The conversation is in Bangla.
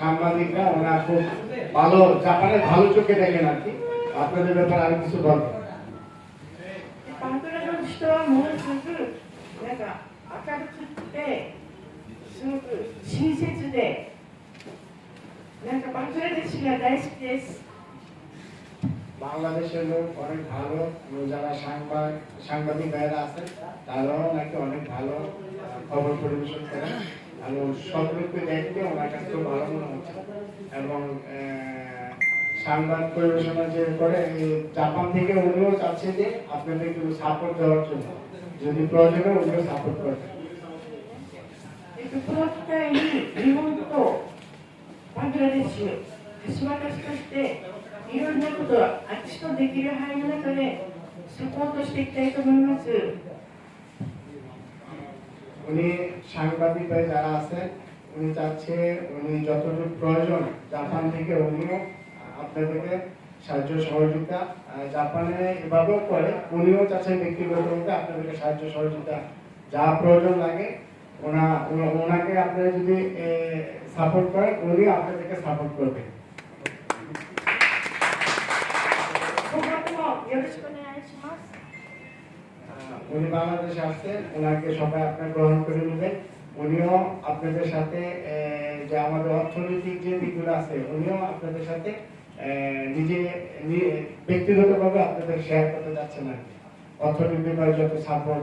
সাংবাদিকরা ওরা খুব ভালো, জাপানের ভালো চোখে দেখেন আর কি। আপনাদের ব্যাপারে আর কিছু বলবেন? バングラの人はものすごくなんか明るくってすごく親切でなんかバングラデシュが大好きです。 বাংলাদেশের লোক অনেক ভালো, যারা সাংবাদিক ভাইয়েরা আছেন তারাও নাকি অনেক ভালো খবর পরিবেশন করেন, ভালো সব লোককে দেখতে ওনার কাছে খুব ভালো মনে হচ্ছে। এবং সংবাদ পরিবেশনা যে করে জাপান থেকে উনিও চাচ্ছে যে আপনাদের একটু সাপোর্ট দেওয়ার জন্য, যদি প্রয়োজনে উনিও সাপোর্ট করবেন। この機会に日本とバングラデシュ、橋渡しとしていろんなことをあっちとできる範囲の中でサポートしていきたいと思います。 উনি সাংবাদিক ভাই যারা আছেন উনি চাচ্ছে উনি যতটুকু প্রয়োজন জাপান থেকে উনিও আপনাদেরকে সাহায্য সহযোগিতা, জাপানে এভাবেও করে উনিও চাচ্ছেন ব্যক্তিগতভাবে আপনাদেরকে সাহায্য সহযোগিতা যা প্রয়োজন লাগে ওনাকে আপনারা যদি সাপোর্ট করেন উনিও আপনাদেরকে সাপোর্ট করবেন। 今後ともよろしくお願いします。 উনি বাংলাদেশে আসছেন, ওনাকে সবাই আপনার গ্রহণ করে নেবেন। উনিও আপনাদের সাথে যে আমাদের অর্থনৈতিক যে দিকগুলো আছে উনিও আপনাদের সাথে নিজে ব্যক্তিগতভাবে আপনাদের শেয়ার করতে যাচ্ছেন আর কি, অর্থনৈতিকভাবে যত সাপোর্ট